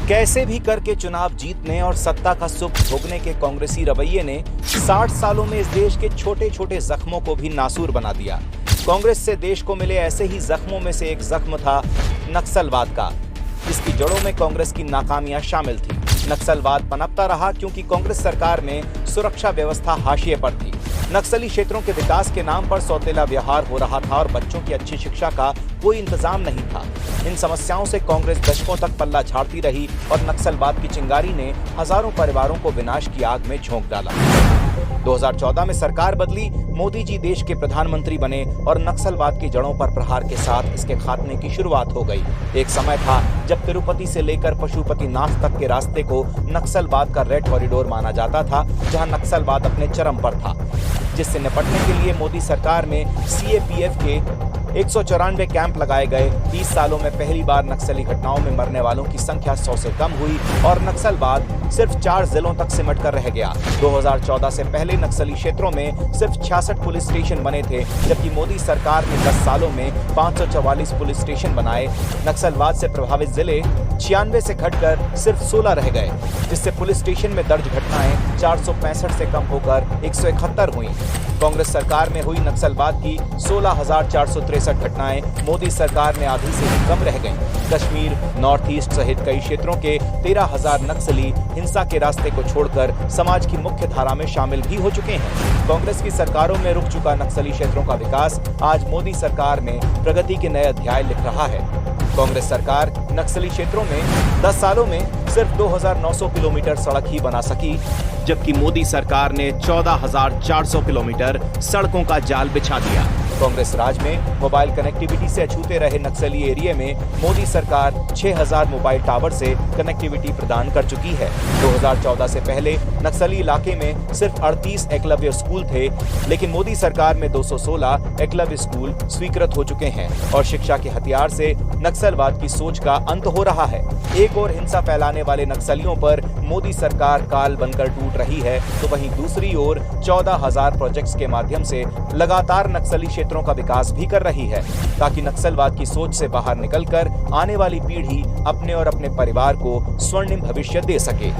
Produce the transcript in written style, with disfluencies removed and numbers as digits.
कैसे भी करके चुनाव जीतने और सत्ता का सुख भोगने के कांग्रेसी रवैये ने 60 सालों में इस देश के छोटे छोटे जख्मों को भी नासूर बना दिया। कांग्रेस से देश को मिले ऐसे ही जख्मों में से एक जख्म था नक्सलवाद का, जिसकी जड़ों में कांग्रेस की नाकामियां शामिल थी। नक्सलवाद पनपता रहा क्योंकि कांग्रेस सरकार में सुरक्षा व्यवस्था हाशिए पर थी। नक्सली क्षेत्रों के विकास के नाम पर सौतेला व्यवहार हो रहा था और बच्चों की अच्छी शिक्षा का कोई इंतजाम नहीं था। इन समस्याओं से कांग्रेस दशकों तक पल्ला झाड़ती रही और नक्सलवाद की चिंगारी ने हजारों परिवारों को विनाश की आग में झोंक डाला। 2014 में सरकार बदली, मोदी जी देश के प्रधानमंत्री बने और नक्सलवाद की जड़ों पर प्रहार के साथ इसके खात्मे की शुरुआत हो गई। एक समय था जब तिरुपति से लेकर पशुपतिनाथ तक के रास्ते को नक्सलवाद का रेड कॉरिडोर माना जाता था, जहां नक्सलवाद अपने चरम पर था, जिससे निपटने के लिए मोदी सरकार में सीएपीएफ के 194 कैंप लगाए गए। 30 सालों में पहली बार नक्सली घटनाओं में मरने वालों की संख्या 100 से कम हुई और नक्सलवाद सिर्फ 4 जिलों तक सिमट कर रह गया। 2014 से पहले नक्सली क्षेत्रों में सिर्फ 66 पुलिस स्टेशन बने थे, जबकि मोदी सरकार ने 10 सालों में 544 पुलिस स्टेशन बनाए। नक्सलवाद से प्रभावित जिले 96 से घटकर सिर्फ 16 रह गए, जिससे पुलिस स्टेशन में दर्ज घटनाएं 465 से कम होकर 171 हुई। कांग्रेस सरकार में हुई नक्सलवाद की 16,463 घटनाएं मोदी सरकार में आधी से भी कम रह गईं। कश्मीर, नॉर्थ ईस्ट सहित कई क्षेत्रों के 13,000 नक्सली हिंसा के रास्ते को छोड़कर समाज की मुख्य धारा में शामिल भी हो चुके हैं। कांग्रेस की सरकारों में रुक चुका नक्सली क्षेत्रों का विकास आज मोदी सरकार में प्रगति के नए अध्याय लिख रहा है। कांग्रेस सरकार नक्सली क्षेत्रों में 10 सालों में सिर्फ 2,900 किलोमीटर सड़क ही बना सकी, जबकि मोदी सरकार ने 14,400 किलोमीटर सड़कों का जाल बिछा दिया। कांग्रेस राज में मोबाइल कनेक्टिविटी से अछूते रहे नक्सली एरिया में मोदी सरकार 6,000 मोबाइल टावर से कनेक्टिविटी प्रदान कर चुकी है। 2014 से पहले नक्सली इलाके में सिर्फ 38 एकलव्य स्कूल थे, लेकिन मोदी सरकार में 216 एकलव्य स्कूल स्वीकृत हो चुके हैं और शिक्षा के हथियार से नक्सलवाद की सोच का अंत हो रहा है। एक और हिंसा फैलाने वाले नक्सलियों पर मोदी सरकार काल बनकर टूट रही है, तो वहीं दूसरी ओर 14,000 प्रोजेक्ट्स के माध्यम से लगातार नक्सली क्षेत्रों का विकास भी कर रही है, ताकि नक्सलवाद की सोच से बाहर निकलकर आने वाली पीढ़ी अपने और अपने परिवार को स्वर्णिम भविष्य दे सके।